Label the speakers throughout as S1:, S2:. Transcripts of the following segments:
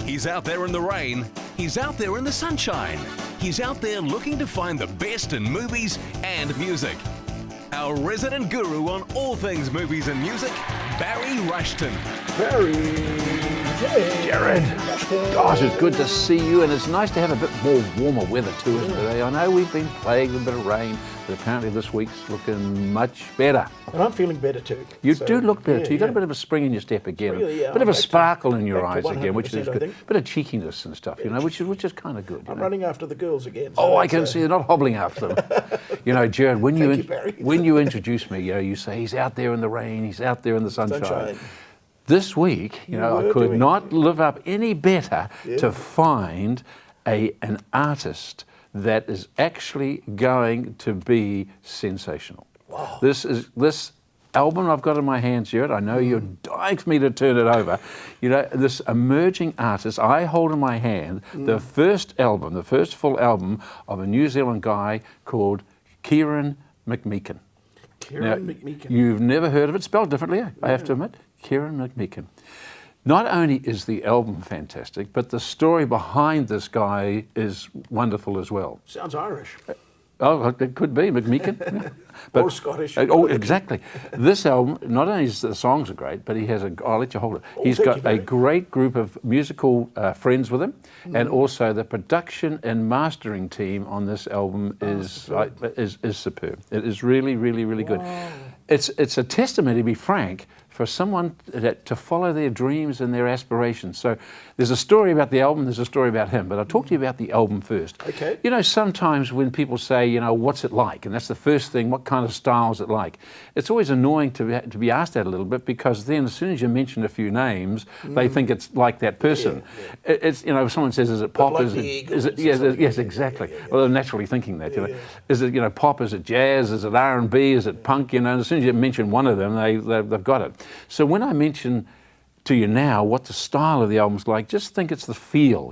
S1: He's out there in the rain. He's out there in the sunshine. He's out there looking to find the best in movies and music. Our resident guru on all things movies and music, Barry Rushton.
S2: Barry,
S3: Jared, gosh, it's good to see you, and it's nice to have a bit more warmer weather too, isn't it? I know we've been plagued with a bit of rain, but apparently this week's looking much better.
S2: And I'm feeling better too.
S3: You do look better too. You've got a bit of a spring in your step again, a bit of a sparkle in your eyes again, which is good. A bit of cheekiness and stuff, you know, which is kind of good.
S2: I'm running after the girls again.
S3: So I can see you're not hobbling after them. You know, Jared, when you introduce me, you say he's out there in the rain, he's out there in the sunshine. This week, I could not live up any better to find an artist that is actually going to be sensational.
S2: Wow.
S3: This album I've got in my hands, Jared, I know you're dying for me to turn it over. You know, this emerging artist, I hold in my hand the first full album of a New Zealand guy called Kieran McMeekin.
S2: McMeekin.
S3: You've never heard of it, spelled differently, I have to admit. Kieran McMeekin. Not only is the album fantastic, but the story behind this guy is wonderful as well.
S2: Sounds Irish.
S3: Oh, it could be McMeekin.
S2: Or Scottish.
S3: Oh, exactly. This album, not only is the songs are great, but he has I'll let you hold it. He's got a great group of musical friends with him, and also the production and mastering team on this album is superb. It is really, really, really good. It's a testament, to be frank, for someone to follow their dreams and their aspirations. So there's a story about the album, there's a story about him, but I'll talk to you about the album first.
S2: Okay.
S3: You know, sometimes when people say, what's it like? And that's the first thing, what kind of style is it like? It's always annoying to be asked that a little bit, because then as soon as you mention a few names, they think it's like that person. Yeah. It's, if someone says, is it pop?
S2: Like
S3: is it yes, exactly. Well, they're naturally thinking that. Is it, pop? Is it jazz? Is it R&B? Is it punk? As soon as you mention one of them, they've got it. So when I mention to you now what the style of the album's like, just think it's the feel,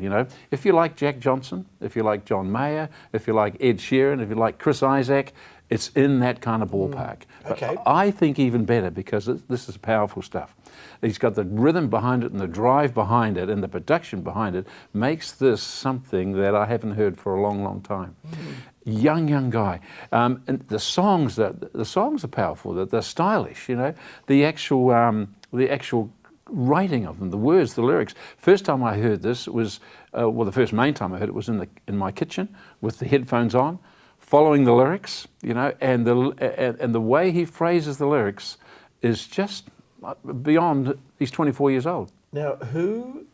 S3: If you like Jack Johnson, if you like John Mayer, if you like Ed Sheeran, if you like Chris Isaak, it's in that kind of ballpark.
S2: Okay.
S3: But I think even better, because this is powerful stuff. He's got the rhythm behind it and the drive behind it and the production behind it makes this something that I haven't heard for a long, long time. Young guy, and the songs are powerful. They're stylish, The actual writing of them, the words, the lyrics. First time I heard this was, the first main time I heard it was in my kitchen with the headphones on, following the lyrics, and the way he phrases the lyrics is just beyond. He's 24 years old.
S2: Now, who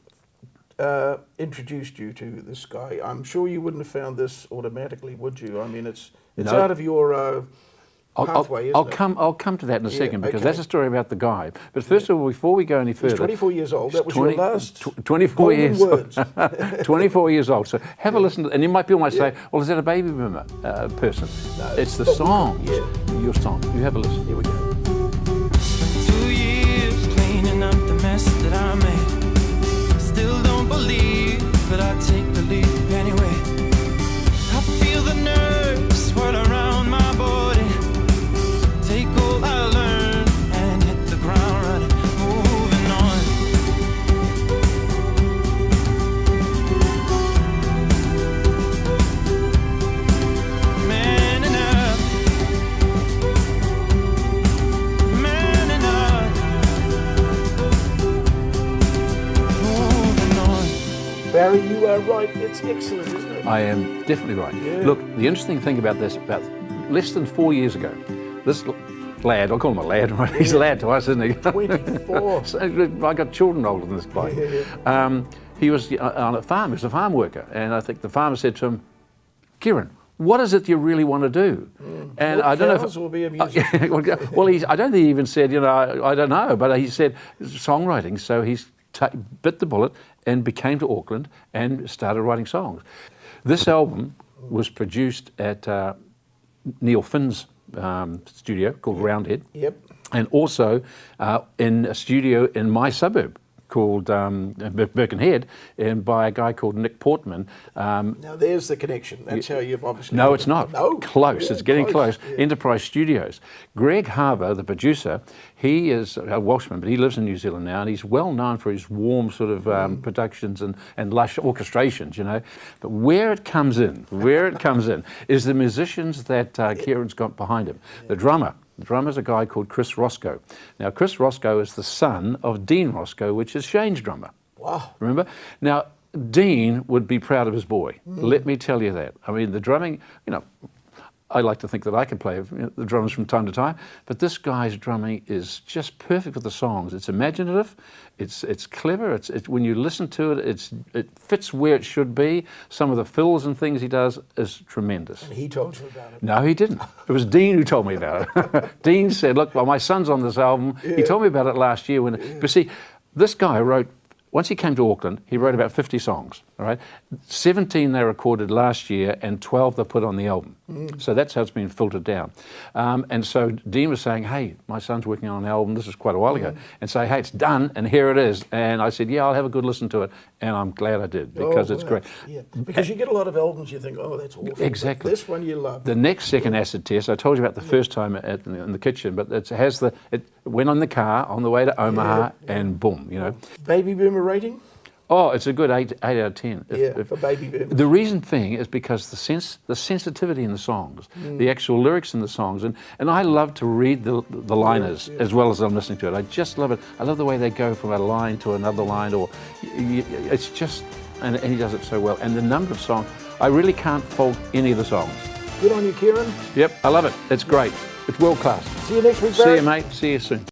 S2: introduced you to this guy? I'm sure you wouldn't have found this automatically, would you? I mean, it's out of your pathway,
S3: I'll come to that in a second, because that's a story about the guy. But first of all, before we go any further,
S2: he's 24 years old. That was your last
S3: 24 years
S2: words.
S3: 24 years old. So have a listen to, and you might say, well, is that a baby boomer person? No, it's the song. Your song. You have a listen.
S2: Here we go.
S4: 2 years cleaning up the mess that I made. Still don't believe, but I take the leap anyway. I feel the nerves swirl around my body. Take all I learned and hit the ground running, moving on. Man enough. Moving on.
S2: Barry, you are right. It's excellent, isn't it?
S3: I am definitely right. Look, the interesting thing about this, about less than 4 years ago, this lad, I'll call him a lad, right? He's a lad to us, isn't he?
S2: 24.
S3: So I got children older than this bloke. He was on a farm, he was a farm worker, and I think the farmer said to him, Kieran, what is it you really want to do? And I don't know if
S2: will be a musician.
S3: well, I don't think he even said, I don't know, but he said songwriting, so he's bit the bullet and came to Auckland and started writing songs. This album was produced at Neil Finn's studio called Roundhead.
S2: Yep.
S3: And also in a studio in my suburb called Birkenhead, and by a guy called Nick Portman.
S2: Now there's the connection. That's how you've obviously...
S3: No, it's not.
S2: No?
S3: Close.
S2: Yeah,
S3: it's getting close.
S2: Yeah.
S3: Enterprise Studios. Greg Harbour, the producer, he is a Welshman, but he lives in New Zealand now, and he's well known for his warm sort of productions and lush orchestrations, you know. But where it comes in, is the musicians that Kieran's got behind him. The drummer's a guy called Chris Roscoe. Now, Chris Roscoe is the son of Dean Roscoe, which is Shane's drummer.
S2: Wow.
S3: Remember? Now, Dean would be proud of his boy. Let me tell you that. I mean, the drumming, you know, I like to think that I can play the drums from time to time, but this guy's drumming is just perfect for the songs. It's imaginative, it's clever, when you listen to it, it fits where it should be. Some of the fills and things he does is tremendous.
S2: And he told you about it?
S3: No, he didn't. It was Dean who told me about it. Dean said, look, well, my son's on this album. Yeah. He told me about it last year. But see, this guy wrote, once he came to Auckland, he wrote about 50 songs, all right? 17 they recorded last year and 12 they put on the album. So that's how it's been filtered down. And so Dean was saying, hey, my son's working on an album, this was quite a while ago, and say, hey, it's done, and here it is. And I said, yeah, I'll have a good listen to it. And I'm glad I did, because it's great.
S2: Yeah. Because you get a lot of albums, you think, oh, that's awful.
S3: Exactly.
S2: But this one you love.
S3: The next second acid test, I told you about the first time in the kitchen, but it went on the car on the way to Omaha, and boom, you know.
S2: Baby Boomer rating?
S3: Oh, it's a good 8 out of 10.
S2: For Baby Boomer.
S3: The reason being is because the sensitivity in the songs, the actual lyrics in the songs, and I love to read the liners as well as I'm listening to it. I just love it. I love the way they go from a line to another line, or it's just, and he does it so well. And the number of songs, I really can't fault any of the songs.
S2: Good on you, Kieran.
S3: Yep, I love it. It's great. It's world class.
S2: See you next week,
S3: See
S2: Barry.
S3: you, mate. See you soon.